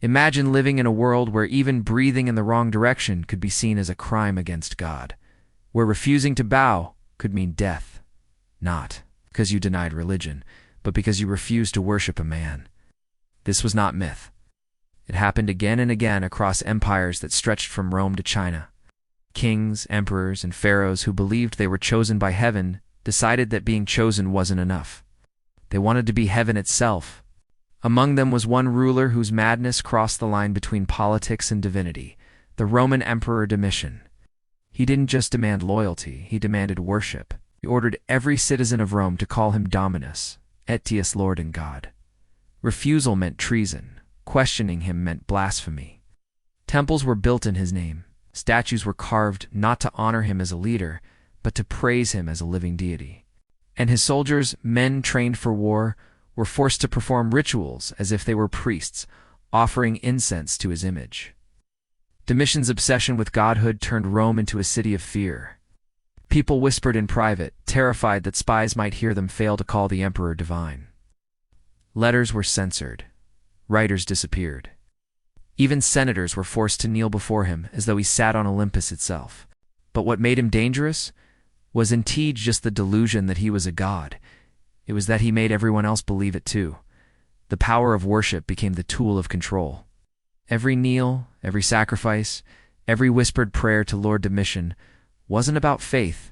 Imagine living in a world where even breathing in the wrong direction could be seen as a crime against God, where refusing to bow could mean death, not because you denied religion, but because you refused to worship a man. This was not myth. It happened again and again across empires that stretched from Rome to China. Kings, emperors, and pharaohs who believed they were chosen by heaven decided that being chosen wasn't enough. They wanted to be heaven itself. Among them was one ruler whose madness crossed the line between politics and divinity, the Roman Emperor Domitian. He didn't just demand loyalty, he demanded worship. He ordered every citizen of Rome to call him Dominus, Etius, Lord and God. Refusal meant treason. Questioning him meant blasphemy. Temples were built in his name. Statues were carved not to honor him as a leader, but to praise him as a living deity. And his soldiers, men trained for war, were forced to perform rituals as if they were priests, offering incense to his image. Domitian's obsession with godhood turned Rome into a city of fear. People whispered in private, terrified that spies might hear them fail to call the emperor divine. Letters were censored. Writers disappeared. Even senators were forced to kneel before him as though he sat on Olympus itself. But what made him dangerous was indeed just the delusion that he was a god. It was that he made everyone else believe it too. The power of worship became the tool of control. Every kneel, every sacrifice, every whispered prayer to Lord Domitian wasn't about faith,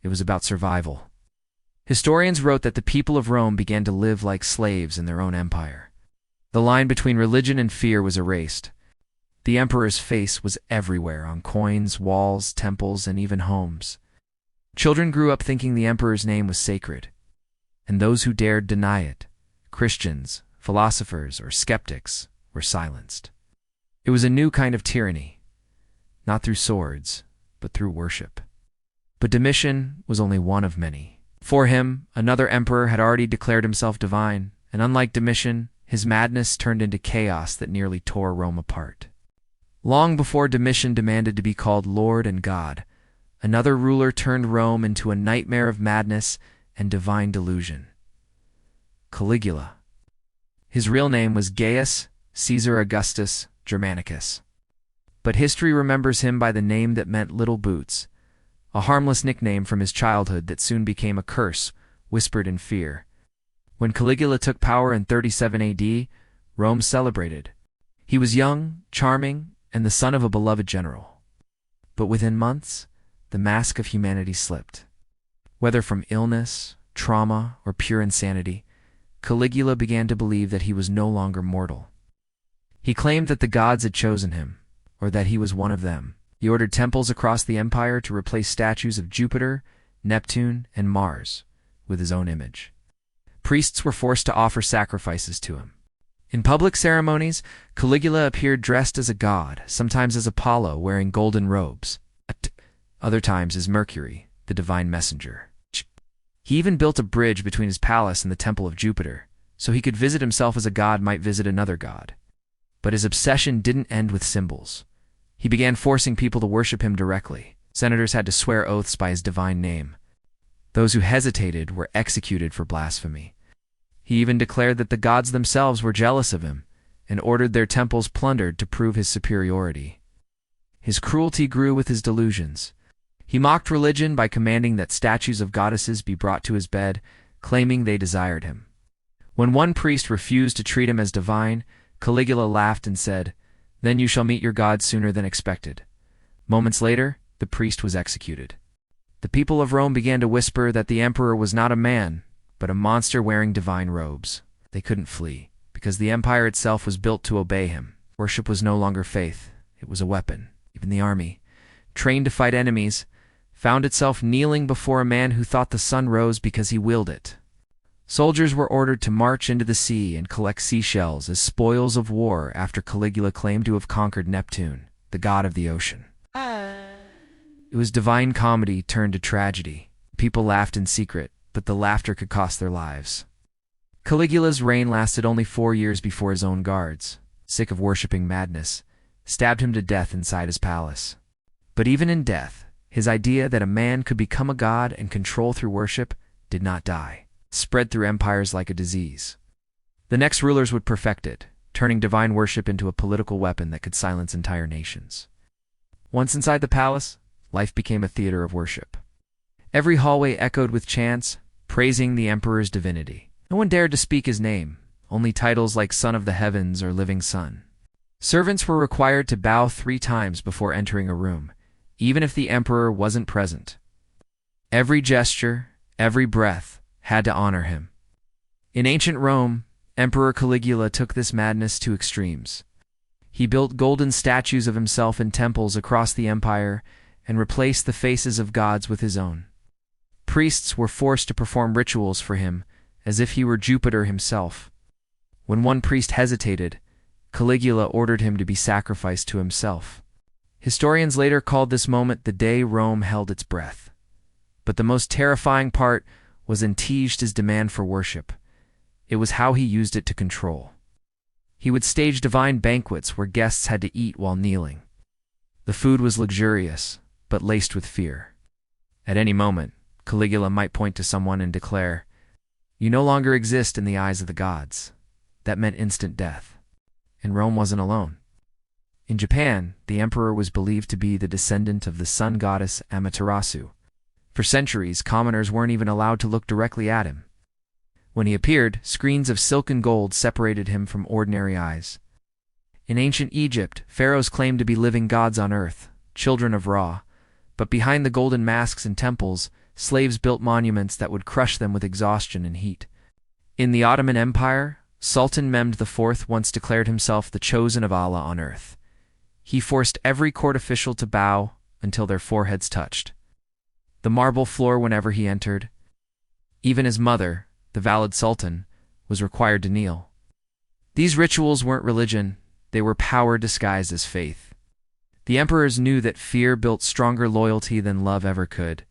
it was about survival. Historians wrote that the people of Rome began to live like slaves in their own empire. The line between religion and fear was erased. The emperor's face was everywhere, on coins, walls, temples, and even homes. Children grew up thinking the emperor's name was sacred, and those who dared deny it, Christians, philosophers, or skeptics, were silenced. It was a new kind of tyranny, not through swords, but through worship. But Domitian was only one of many. For him, another emperor had already declared himself divine, and unlike Domitian, his madness turned into chaos that nearly tore Rome apart. Long before Domitian demanded to be called Lord and God, another ruler turned Rome into a nightmare of madness and divine delusion. Caligula. His real name was Gaius Caesar Augustus Germanicus. But history remembers him by the name that meant little boots, a harmless nickname from his childhood that soon became a curse, whispered in fear. When Caligula took power in 37 AD, Rome celebrated. He was young, charming, and the son of a beloved general. But within months, the mask of humanity slipped. Whether from illness, trauma, or pure insanity, Caligula began to believe that he was no longer mortal. He claimed that the gods had chosen him, or that he was one of them. He ordered temples across the empire to replace statues of Jupiter, Neptune, and Mars with his own image. Priests were forced to offer sacrifices to him. In public ceremonies, Caligula appeared dressed as a god, sometimes as Apollo wearing golden robes, other times as Mercury, the divine messenger. He even built a bridge between his palace and the temple of Jupiter, so he could visit himself as a god might visit another god. But his obsession didn't end with symbols. He began forcing people to worship him directly. Senators had to swear oaths by his divine name. Those who hesitated were executed for blasphemy. He even declared that the gods themselves were jealous of him and ordered their temples plundered to prove his superiority. His cruelty grew with his delusions. He mocked religion by commanding that statues of goddesses be brought to his bed, claiming they desired him. When one priest refused to treat him as divine, Caligula laughed and said, "Then you shall meet your God sooner than expected." Moments later, the priest was executed. The people of Rome began to whisper that the emperor was not a man, but a monster wearing divine robes. They couldn't flee, because the empire itself was built to obey him. Worship was no longer faith, it was a weapon. Even the army, trained to fight enemies, found itself kneeling before a man who thought the sun rose because he willed it. Soldiers were ordered to march into the sea and collect seashells as spoils of war after Caligula claimed to have conquered Neptune, the god of the ocean. It was divine comedy turned to tragedy. People laughed in secret, but the laughter could cost their lives. Caligula's reign lasted only 4 years before his own guards, sick of worshipping madness, stabbed him to death inside his palace. But even in death, his idea that a man could become a god and control through worship did not die. It spread through empires like a disease. The next rulers would perfect it, turning divine worship into a political weapon that could silence entire nations. Once inside the palace, life became a theater of worship. Every hallway echoed with chants, praising the emperor's divinity. No one dared to speak his name, only titles like Son of the Heavens or Living Son. Servants were required to bow 3 times before entering a room, even if the emperor wasn't present. Every gesture, every breath, had to honor him. In ancient Rome, Emperor Caligula took this madness to extremes. He built golden statues of himself in temples across the empire and replaced the faces of gods with his own. Priests were forced to perform rituals for him, as if he were Jupiter himself. When one priest hesitated, Caligula ordered him to be sacrificed to himself. Historians later called this moment the day Rome held its breath. But the most terrifying part was Antige's demand for worship. It was how he used it to control. He would stage divine banquets where guests had to eat while kneeling. The food was luxurious, but laced with fear. At any moment, Caligula might point to someone and declare, "You no longer exist in the eyes of the gods." That meant instant death. And Rome wasn't alone. In Japan, the emperor was believed to be the descendant of the sun goddess Amaterasu. For centuries, commoners weren't even allowed to look directly at him. When he appeared, screens of silk and gold separated him from ordinary eyes. In ancient Egypt, pharaohs claimed to be living gods on earth, children of Ra, but behind the golden masks and temples, slaves built monuments that would crush them with exhaustion and heat. In the Ottoman Empire, Sultan Mehmed IV once declared himself the chosen of Allah on earth. He forced every court official to bow until their foreheads touched the marble floor whenever he entered. Even his mother, the valid sultan, was required to kneel. These rituals weren't religion, they were power disguised as faith. The emperors knew that fear built stronger loyalty than love ever could.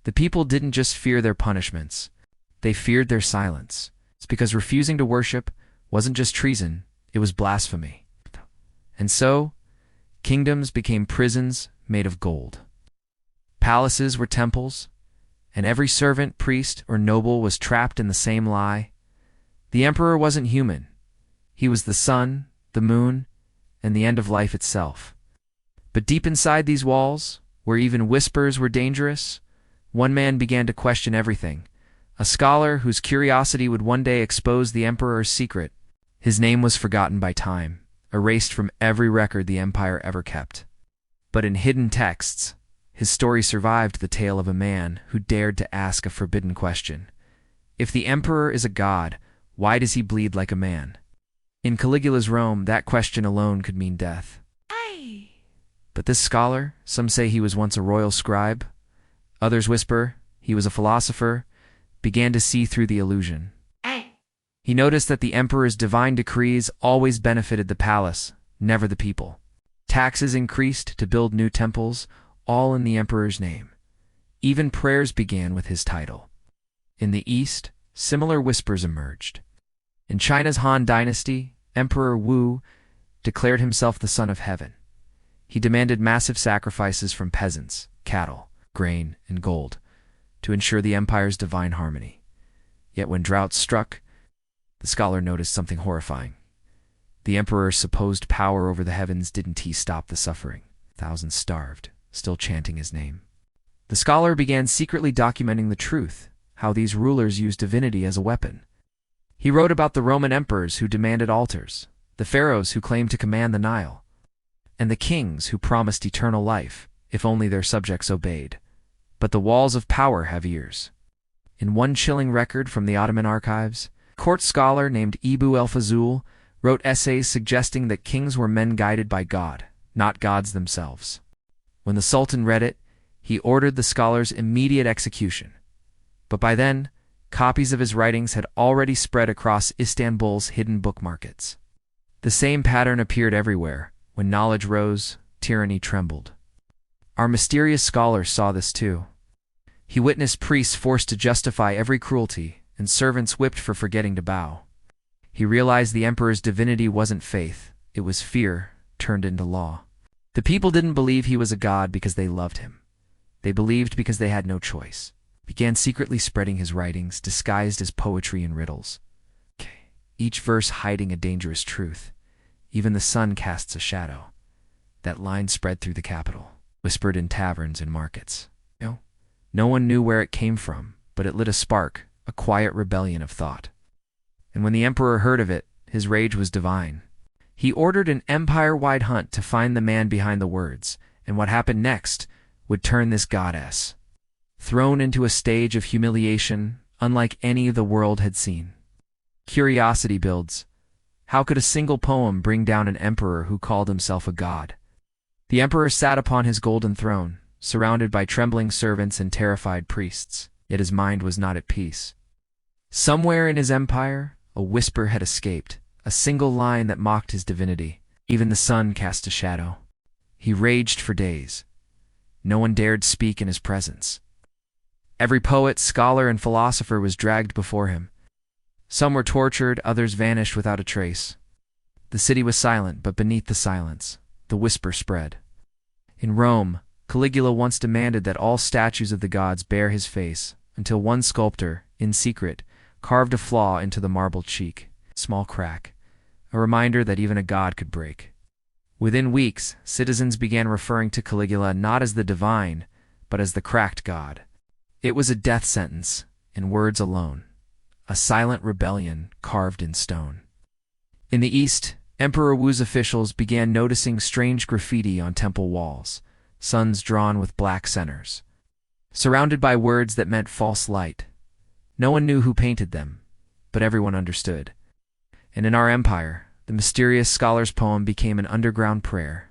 The people didn't just fear their punishments, they feared their silence. It's because refusing to worship wasn't just treason, it was blasphemy. And so, kingdoms became prisons made of gold. Palaces were temples, and every servant, priest, or noble was trapped in the same lie. The emperor wasn't human. He was the sun, the moon, and the end of life itself. But deep inside these walls, where even whispers were dangerous, one man began to question everything, a scholar whose curiosity would one day expose the emperor's secret. His name was forgotten by time, erased from every record the empire ever kept. But in hidden texts, his story survived the tale of a man who dared to ask a forbidden question. If the emperor is a god, why does he bleed like a man? In Caligula's Rome, that question alone could mean death. But this scholar, some say he was once a royal scribe, others whisper he was a philosopher, began to see through the illusion. He noticed that the emperor's divine decrees always benefited the palace, never the people. Taxes increased to build new temples, all in the emperor's name. Even prayers began with his title. In the East, similar whispers emerged. In China's Han Dynasty, Emperor Wu declared himself the son of heaven. He demanded massive sacrifices from peasants, cattle, grain, and gold to ensure the empire's divine harmony. Yet when droughts struck, the scholar noticed something horrifying. The emperor's supposed power over the heavens didn't stop the suffering. Thousands starved, still chanting his name. The scholar began secretly documenting the truth, how these rulers used divinity as a weapon. He wrote about the Roman emperors who demanded altars, the pharaohs who claimed to command the Nile, and the kings who promised eternal life, if only their subjects obeyed. But the walls of power have ears. In one chilling record from the Ottoman archives, a court scholar named Ebu el-Fazul wrote essays suggesting that kings were men guided by God, not gods themselves. When the Sultan read it, he ordered the scholar's immediate execution. But by then, copies of his writings had already spread across Istanbul's hidden book markets. The same pattern appeared everywhere. When knowledge rose, tyranny trembled. Our mysterious scholar saw this too. He witnessed priests forced to justify every cruelty and servants whipped for forgetting to bow. He realized the emperor's divinity wasn't faith, it was fear turned into law. The people didn't believe he was a god because they loved him. They believed because they had no choice. Began secretly spreading his writings, disguised as poetry and riddles. Each verse hiding a dangerous truth. Even the sun casts a shadow. That line spread through the capital, whispered in taverns and markets. No one knew where it came from, but it lit a spark, a quiet rebellion of thought. And when the emperor heard of it, his rage was divine. He ordered an empire-wide hunt to find the man behind the words, and what happened next would turn this goddess, thrown into a stage of humiliation unlike any the world had seen. Curiosity builds. How could a single poem bring down an emperor who called himself a god? The emperor sat upon his golden throne, surrounded by trembling servants and terrified priests, yet his mind was not at peace. Somewhere in his empire, a whisper had escaped, a single line that mocked his divinity. Even the sun cast a shadow. He raged for days. No one dared speak in his presence. Every poet, scholar, and philosopher was dragged before him. Some were tortured, others vanished without a trace. The city was silent, but beneath the silence, the whisper spread. In Rome, Caligula once demanded that all statues of the gods bear his face, until one sculptor, in secret, carved a flaw into the marble cheek, small crack, a reminder that even a god could break. Within weeks, citizens began referring to Caligula not as the divine, but as the cracked god. It was a death sentence, in words alone, a silent rebellion carved in stone. In the East, Emperor Wu's officials began noticing strange graffiti on temple walls, suns drawn with black centers, surrounded by words that meant false light. No one knew who painted them, but everyone understood. And in our empire, the mysterious scholar's poem became an underground prayer.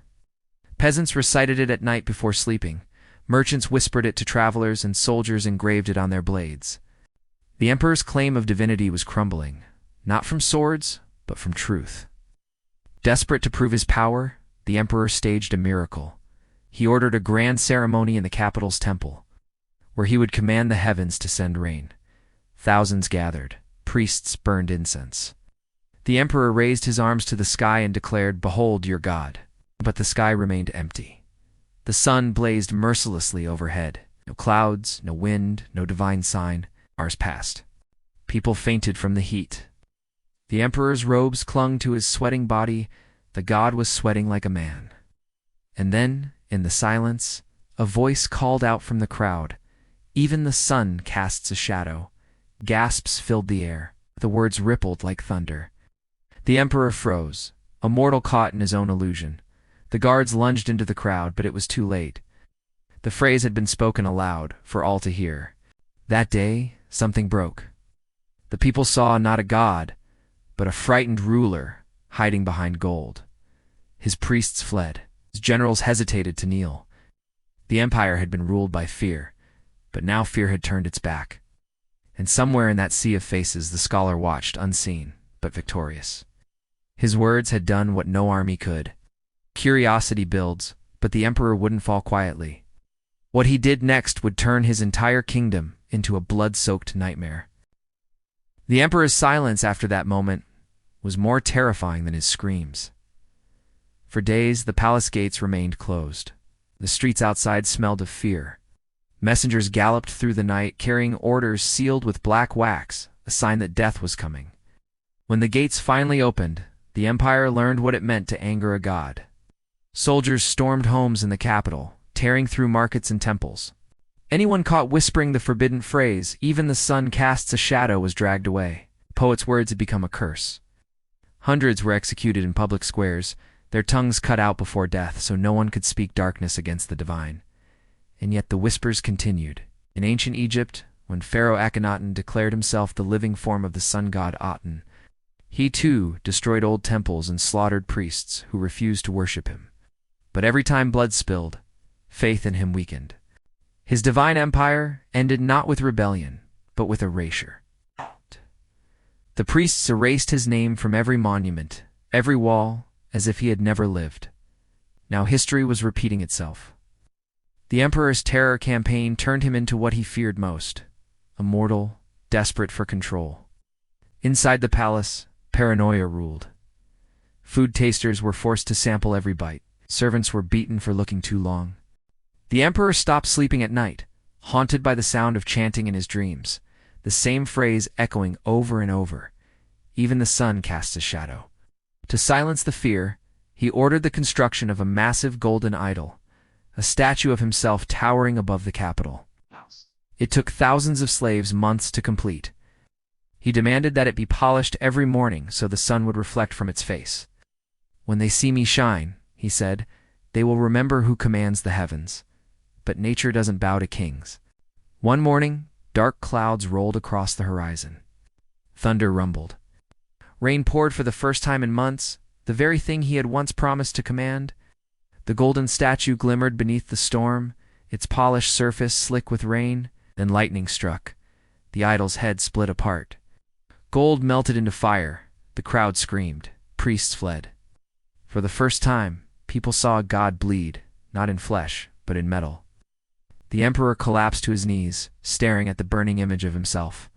Peasants recited it at night before sleeping, merchants whispered it to travelers, and soldiers engraved it on their blades. The emperor's claim of divinity was crumbling, not from swords, but from truth. Desperate to prove his power, the emperor staged a miracle. He ordered a grand ceremony in the capital's temple, where he would command the heavens to send rain. Thousands gathered, priests burned incense. The emperor raised his arms to the sky and declared, "Behold your God." But the sky remained empty. The sun blazed mercilessly overhead. No clouds, no wind, no divine sign. Hours passed. People fainted from the heat. The emperor's robes clung to his sweating body. The god was sweating like a man. And then, in the silence, a voice called out from the crowd. Even the sun casts a shadow. Gasps filled the air. The words rippled like thunder. The emperor froze, a mortal caught in his own illusion. The guards lunged into the crowd, but it was too late. The phrase had been spoken aloud, for all to hear. That day, something broke. The people saw not a god, but a frightened ruler hiding behind gold. His priests fled. His generals hesitated to kneel. The empire had been ruled by fear, but now fear had turned its back. And somewhere in that sea of faces the scholar watched, unseen, but victorious. His words had done what no army could. Curiosity builds, but the emperor wouldn't fall quietly. What he did next would turn his entire kingdom into a blood-soaked nightmare. The emperor's silence after that moment was more terrifying than his screams. For days, the palace gates remained closed. The streets outside smelled of fear. Messengers galloped through the night, carrying orders sealed with black wax, a sign that death was coming. When the gates finally opened, the empire learned what it meant to anger a god. Soldiers stormed homes in the capital, tearing through markets and temples. Anyone caught whispering the forbidden phrase, "Even the sun casts a shadow," was dragged away. The poet's words had become a curse. Hundreds were executed in public squares, their tongues cut out before death so no one could speak darkness against the divine. And yet the whispers continued. In ancient Egypt, when Pharaoh Akhenaten declared himself the living form of the sun god Aten, he too destroyed old temples and slaughtered priests who refused to worship him. But every time blood spilled, faith in him weakened. His divine empire ended not with rebellion, but with erasure. The priests erased his name from every monument, every wall, as if he had never lived. Now history was repeating itself. The emperor's terror campaign turned him into what he feared most, a mortal, desperate for control. Inside the palace, paranoia ruled. Food tasters were forced to sample every bite. Servants were beaten for looking too long. The emperor stopped sleeping at night, haunted by the sound of chanting in his dreams, the same phrase echoing over and over. Even the sun casts a shadow. To silence the fear, he ordered the construction of a massive golden idol, a statue of himself towering above the capital. It took thousands of slaves months to complete. He demanded that it be polished every morning so the sun would reflect from its face. "When they see me shine," he said, "they will remember who commands the heavens. But nature doesn't bow to kings." One morning, dark clouds rolled across the horizon. Thunder rumbled. Rain poured for the first time in months, the very thing he had once promised to command. The golden statue glimmered beneath the storm, its polished surface slick with rain. Then lightning struck. The idol's head split apart. Gold melted into fire. The crowd screamed. Priests fled. For the first time, people saw a god bleed, not in flesh, but in metal. The emperor collapsed to his knees, staring at the burning image of himself.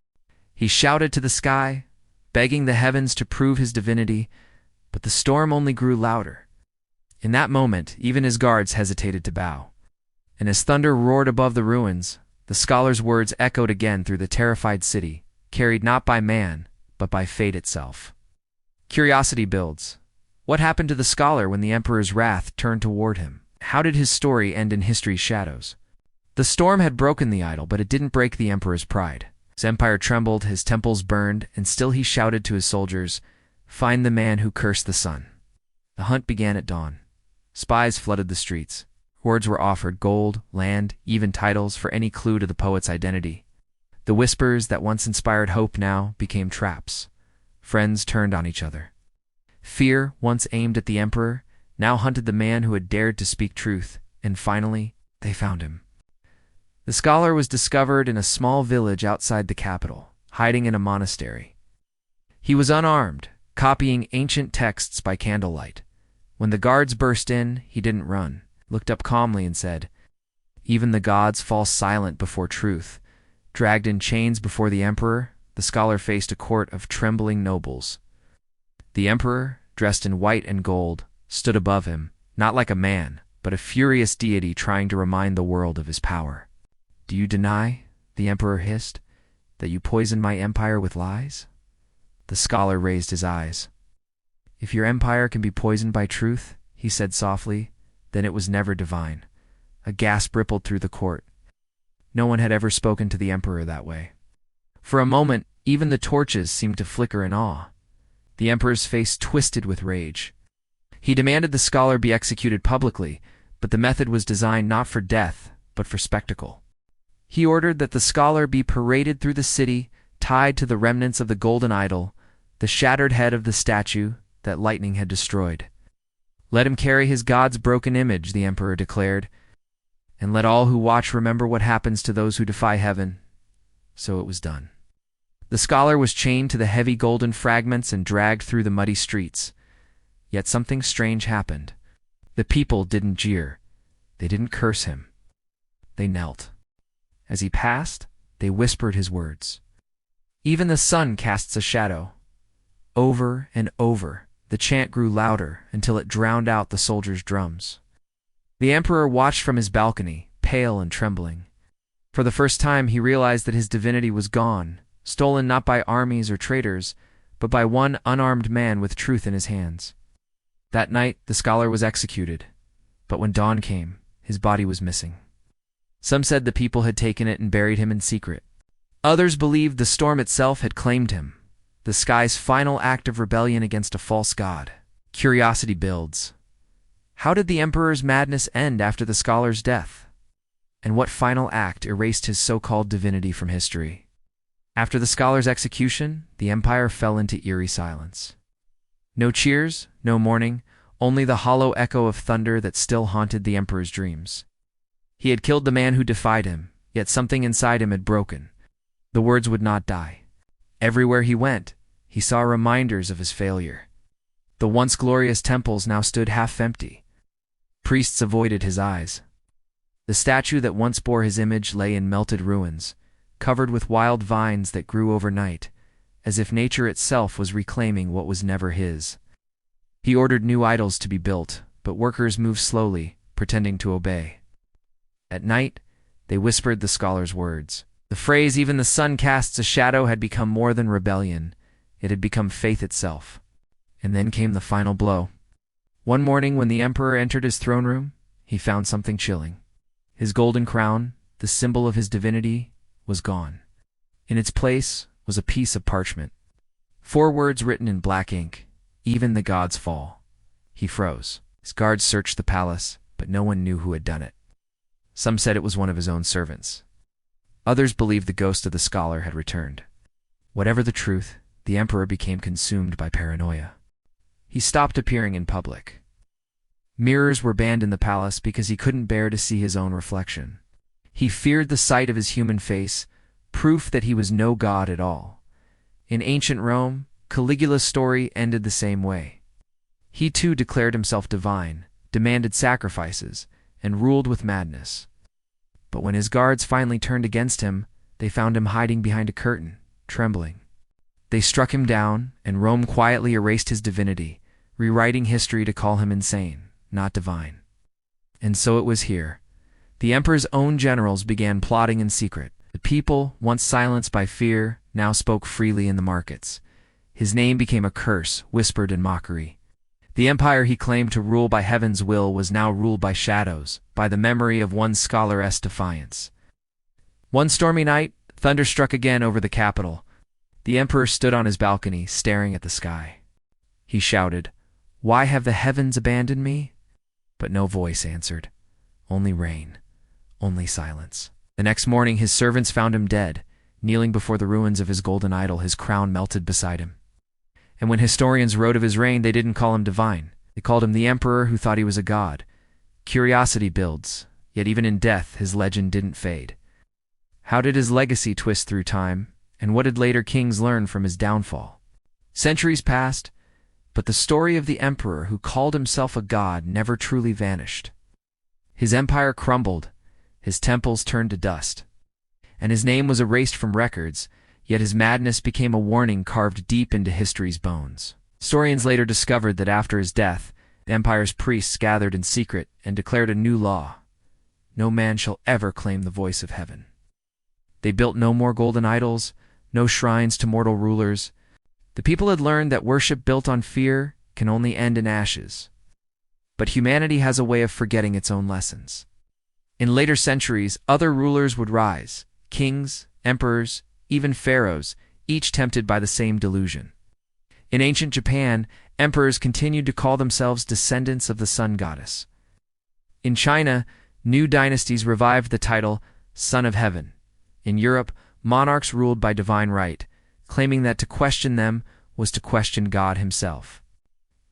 He shouted to the sky, begging the heavens to prove his divinity, but the storm only grew louder. In that moment, even his guards hesitated to bow. And as thunder roared above the ruins, the scholar's words echoed again through the terrified city, carried not by man, but by fate itself. Curiosity builds. What happened to the scholar when the emperor's wrath turned toward him? How did his story end in history's shadows? The storm had broken the idol, but it didn't break the emperor's pride. His empire trembled, his temples burned, and still he shouted to his soldiers, "Find the man who cursed the sun." The hunt began at dawn. Spies flooded the streets. Hordes were offered gold, land, even titles for any clue to the poet's identity. The whispers that once inspired hope now became traps. Friends turned on each other. Fear, once aimed at the emperor, now hunted the man who had dared to speak truth, and finally, they found him. The scholar was discovered in a small village outside the capital, hiding in a monastery. He was unarmed, copying ancient texts by candlelight. When the guards burst in, he didn't run, looked up calmly and said, "Even the gods fall silent before truth." Dragged in chains before the emperor, the scholar faced a court of trembling nobles. The emperor, dressed in white and gold, stood above him, not like a man, but a furious deity trying to remind the world of his power. "Do you deny," the emperor hissed, "that you poisoned my empire with lies?" The scholar raised his eyes. "If your empire can be poisoned by truth," he said softly, "then it was never divine." A gasp rippled through the court. No one had ever spoken to the emperor that way. For a moment, even the torches seemed to flicker in awe. The emperor's face twisted with rage. He demanded the scholar be executed publicly, but the method was designed not for death, but for spectacle. He ordered that the scholar be paraded through the city, tied to the remnants of the golden idol, the shattered head of the statue that lightning had destroyed. "Let him carry his god's broken image," the emperor declared, "and let all who watch remember what happens to those who defy heaven." So it was done. The scholar was chained to the heavy golden fragments and dragged through the muddy streets. Yet something strange happened. The people didn't jeer. They didn't curse him. They knelt. As he passed, they whispered his words. "Even the sun casts a shadow." Over and over, the chant grew louder until it drowned out the soldiers' drums. The emperor watched from his balcony, pale and trembling. For the first time, he realized that his divinity was gone, stolen not by armies or traitors, but by one unarmed man with truth in his hands. That night, the scholar was executed, but when dawn came, his body was missing. Some said the people had taken it and buried him in secret. Others believed the storm itself had claimed him, the sky's final act of rebellion against a false god. Curiosity builds. How did the emperor's madness end after the scholar's death? And what final act erased his so-called divinity from history? After the scholar's execution, the empire fell into eerie silence. No cheers, no mourning, only the hollow echo of thunder that still haunted the emperor's dreams. He had killed the man who defied him, yet something inside him had broken. The words would not die. Everywhere he went, he saw reminders of his failure. The once glorious temples now stood half empty. Priests avoided his eyes. The statue that once bore his image lay in melted ruins, covered with wild vines that grew overnight, as if nature itself was reclaiming what was never his. He ordered new idols to be built, but workers moved slowly, pretending to obey. At night, they whispered the scholar's words. The phrase, "even the sun casts a shadow," had become more than rebellion. It had become faith itself. And then came the final blow. One morning when the emperor entered his throne room, he found something chilling. His golden crown, the symbol of his divinity, was gone. In its place was a piece of parchment. 4 words written in black ink, "Even the gods fall." He froze. His guards searched the palace, but no one knew who had done it. Some said it was one of his own servants. Others believed the ghost of the scholar had returned. Whatever the truth, the emperor became consumed by paranoia. He stopped appearing in public. Mirrors were banned in the palace because he couldn't bear to see his own reflection. He feared the sight of his human face, proof that he was no god at all. In ancient Rome, Caligula's story ended the same way. He too declared himself divine, demanded sacrifices, and ruled with madness. But when his guards finally turned against him, they found him hiding behind a curtain, trembling. They struck him down, and Rome quietly erased his divinity, rewriting history to call him insane, not divine. And so it was here. The emperor's own generals began plotting in secret. The people, once silenced by fear, now spoke freely in the markets. His name became a curse, whispered in mockery. The empire he claimed to rule by heaven's will was now ruled by shadows, by the memory of one scholar's defiance. One stormy night, thunder struck again over the capital. The emperor stood on his balcony, staring at the sky. He shouted, "Why have the heavens abandoned me?" But no voice answered. Only rain, only silence. The next morning his servants found him dead, kneeling before the ruins of his golden idol, his crown melted beside him. And when historians wrote of his reign, they didn't call him divine. They called him the emperor who thought he was a god. Curiosity builds, yet even in death his legend didn't fade. How did his legacy twist through time, and what did later kings learn from his downfall? Centuries passed, but the story of the emperor who called himself a god never truly vanished. His empire crumbled, his temples turned to dust, and his name was erased from records, yet his madness became a warning carved deep into history's bones. Historians later discovered that after his death, the empire's priests gathered in secret and declared a new law. No man shall ever claim the voice of heaven. They built no more golden idols, no shrines to mortal rulers. The people had learned that worship built on fear can only end in ashes. But humanity has a way of forgetting its own lessons. In later centuries, other rulers would rise, kings, emperors, even pharaohs, each tempted by the same delusion. In ancient Japan, emperors continued to call themselves descendants of the sun goddess. In China, new dynasties revived the title Son of Heaven. In Europe, monarchs ruled by divine right, claiming that to question them was to question God himself.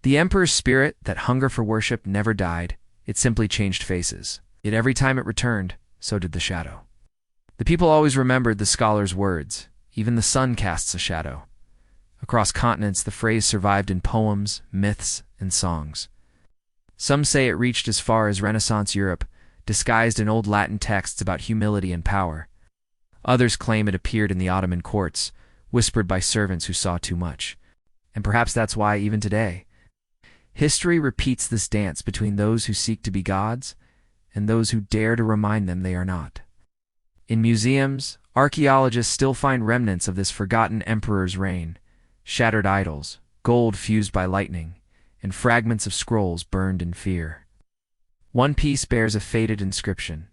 The emperor's spirit, that hunger for worship, never died. It simply changed faces. Yet every time it returned, so did the shadow. The people always remembered the scholar's words. Even the sun casts a shadow. Across continents, the phrase survived in poems, myths, and songs. Some say it reached as far as Renaissance Europe, disguised in old Latin texts about humility and power. Others claim it appeared in the Ottoman courts, whispered by servants who saw too much. And perhaps that's why, even today, history repeats this dance between those who seek to be gods and those who dare to remind them they are not. In museums, archaeologists still find remnants of this forgotten emperor's reign, shattered idols, gold fused by lightning, and fragments of scrolls burned in fear. One piece bears a faded inscription: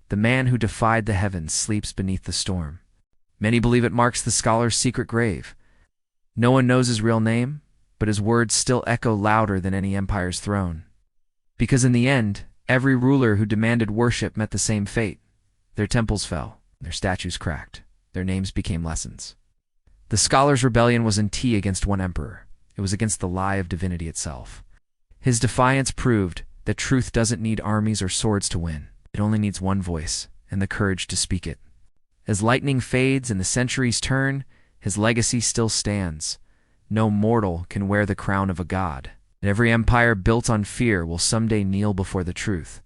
"The man who defied the heavens sleeps beneath the storm." Many believe it marks the scholar's secret grave. No one knows his real name, but his words still echo louder than any empire's throne. Because in the end, every ruler who demanded worship met the same fate. Their temples fell, their statues cracked, their names became lessons. The scholar's rebellion wasn't against one emperor. It was against the lie of divinity itself. His defiance proved that truth doesn't need armies or swords to win. It only needs one voice and the courage to speak it. As lightning fades and the centuries turn, his legacy still stands. No mortal can wear the crown of a god. And every empire built on fear will someday kneel before the truth.